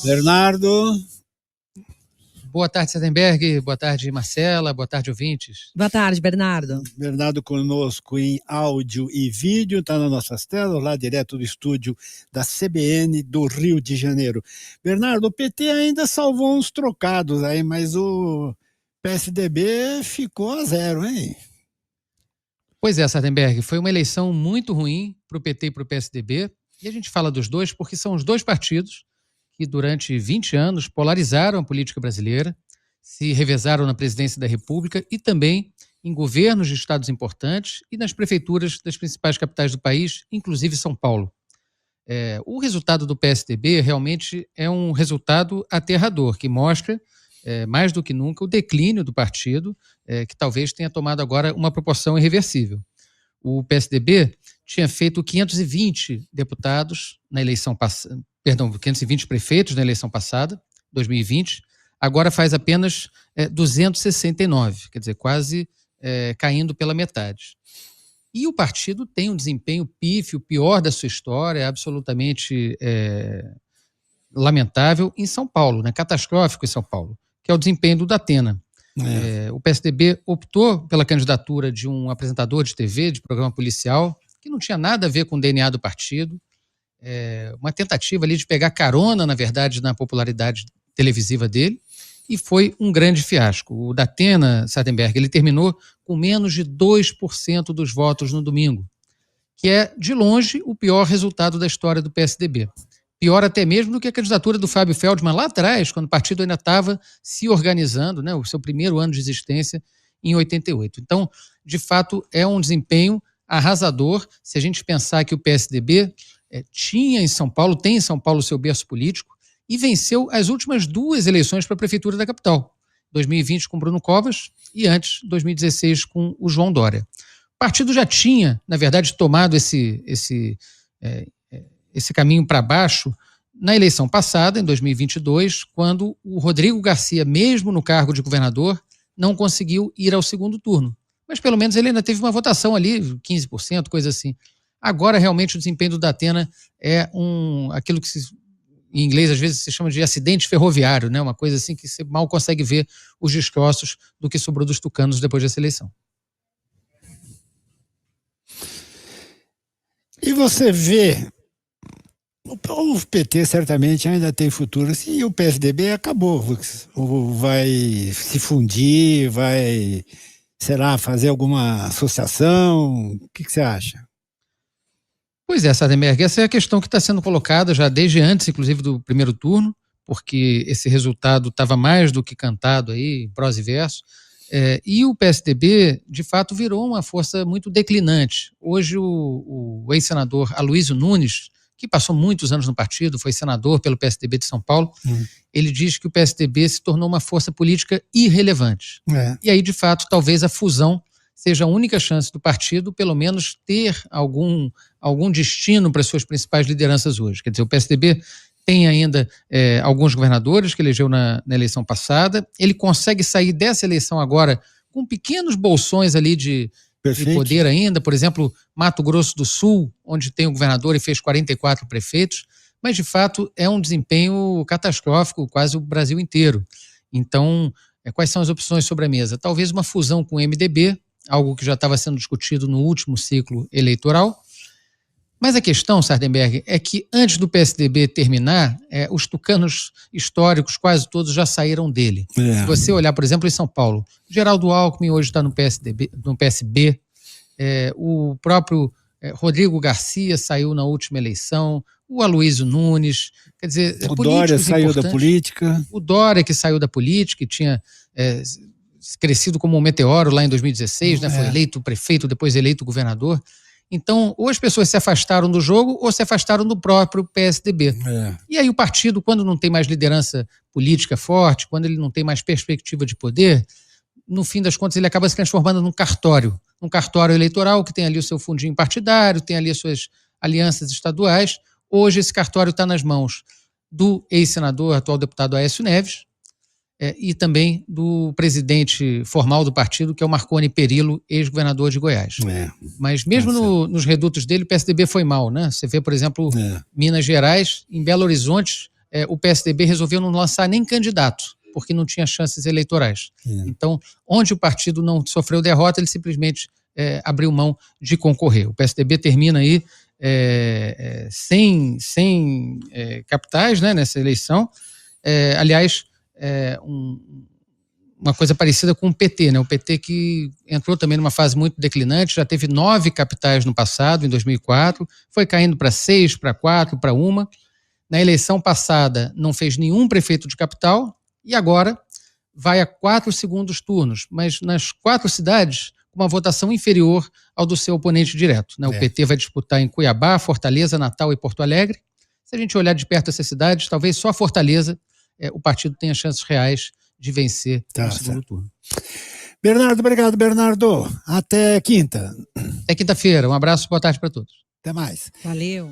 Bernardo. Boa tarde, Sardenberg. Boa tarde, Marcela. Boa tarde, ouvintes. Boa tarde, Bernardo. Bernardo conosco em áudio e vídeo, está nas nossas telas, lá direto do estúdio da CBN do Rio de Janeiro. Bernardo, o PT ainda salvou uns trocados aí, mas o PSDB ficou a zero, hein? Pois é, Sardenberg, foi uma eleição muito ruim para o PT e para o PSDB, e a gente fala dos dois porque são os dois partidos que durante 20 anos polarizaram a política brasileira, se revezaram na presidência da República e também em governos de estados importantes e nas prefeituras das principais capitais do país, inclusive São Paulo. O resultado do PSDB realmente é um resultado aterrador, que mostra, mais do que nunca, o declínio do partido, que talvez tenha tomado agora uma proporção irreversível. O PSDB tinha feito 520 deputados na eleição passada, 520 prefeitos na eleição passada, 2020, agora faz apenas 269, quer dizer, quase caindo pela metade. E o partido tem um desempenho pífio, pior da sua história, absolutamente lamentável em São Paulo, né, catastrófico em São Paulo, que é o desempenho do Datena. O PSDB optou pela candidatura de um apresentador de TV, de programa policial, que não tinha nada a ver com o DNA do partido, uma tentativa ali de pegar carona, na verdade, na popularidade televisiva dele, e foi um grande fiasco. O Datena, Sardenberg, ele terminou com menos de 2% dos votos no domingo, que é, de longe, o pior resultado da história do PSDB. Pior até mesmo do que a candidatura do Fábio Feldman lá atrás, quando o partido ainda estava se organizando, né, o seu primeiro ano de existência, em 88. Então, de fato, é um desempenho arrasador se a gente pensar que o PSDB tinha em São Paulo, tem em São Paulo o seu berço político e venceu as últimas duas eleições para a prefeitura da capital, 2020 com Bruno Covas e antes, 2016 com o João Dória. O partido já tinha, na verdade, tomado esse caminho para baixo na eleição passada, em 2022, quando o Rodrigo Garcia, mesmo no cargo de governador, não conseguiu ir ao segundo turno. Mas pelo menos ele ainda teve uma votação ali, 15%, coisa assim. Agora, realmente, o desempenho do Datena é aquilo que em inglês às vezes se chama de acidente ferroviário, né? Uma coisa assim que você mal consegue ver os destroços do que sobrou dos tucanos depois dessa eleição. E você vê, o PT certamente ainda tem futuro, e o PSDB acabou, ou vai se fundir, vai, sei lá, fazer alguma associação, o que você acha? Pois é, Sardenberg, essa é a questão que está sendo colocada já desde antes, inclusive, do primeiro turno, porque esse resultado estava mais do que cantado aí, em prosa e verso, e o PSDB, de fato, virou uma força muito declinante. Hoje, o ex-senador Aloysio Nunes, que passou muitos anos no partido, foi senador pelo PSDB de São Paulo, ele diz que o PSDB se tornou uma força política irrelevante. E aí, de fato, talvez a fusão seja a única chance do partido, pelo menos, ter algum destino para as suas principais lideranças hoje. Quer dizer, o PSDB tem ainda alguns governadores que elegeu na eleição passada, ele consegue sair dessa eleição agora com pequenos bolsões ali de poder ainda, por exemplo, Mato Grosso do Sul, onde tem o governador e fez 44 prefeitos, mas de fato é um desempenho catastrófico, quase o Brasil inteiro. Então, quais são as opções sobre a mesa? Talvez uma fusão com o MDB, algo que já estava sendo discutido no último ciclo eleitoral. Mas a questão, Sardenberg, é que antes do PSDB terminar, os tucanos históricos quase todos já saíram dele. Se você olhar, por exemplo, em São Paulo, Geraldo Alckmin hoje está no PSB, o próprio Rodrigo Garcia saiu na última eleição, o Aloysio Nunes, quer dizer, o Dória saiu da política. O Dória que saiu da política e tinha crescido como um meteoro lá em 2016, né? Foi eleito prefeito, depois eleito governador. Então, ou as pessoas se afastaram do jogo ou se afastaram do próprio PSDB. E aí o partido, quando não tem mais liderança política forte, quando ele não tem mais perspectiva de poder, no fim das contas ele acaba se transformando num cartório eleitoral que tem ali o seu fundinho partidário, tem ali as suas alianças estaduais. Hoje esse cartório está nas mãos do ex-senador, atual deputado Aécio Neves, e também do presidente formal do partido, que é o Marconi Perillo, ex-governador de Goiás. Mas mesmo nos redutos dele, o PSDB foi mal, né? Você vê, por exemplo, Minas Gerais, em Belo Horizonte, o PSDB resolveu não lançar nem candidato, porque não tinha chances eleitorais. Então, onde o partido não sofreu derrota, ele simplesmente abriu mão de concorrer. O PSDB termina aí sem capitais, né, nessa eleição. Aliás, uma coisa parecida com o PT, né? O PT que entrou também numa fase muito declinante, já teve 9 capitais no passado, em 2004, foi caindo para 6, para 4, para 1. Na eleição passada não fez nenhum prefeito de capital e agora vai a 4 segundos turnos, mas nas 4 cidades com uma votação inferior ao do seu oponente direto, né? O PT vai disputar em Cuiabá, Fortaleza, Natal e Porto Alegre. Se a gente olhar de perto essas cidades, talvez só Fortaleza o partido tenha chances reais de vencer no segundo turno. Bernardo, obrigado, Bernardo. Até quinta. Até quinta-feira. Um abraço, boa tarde para todos. Até mais. Valeu.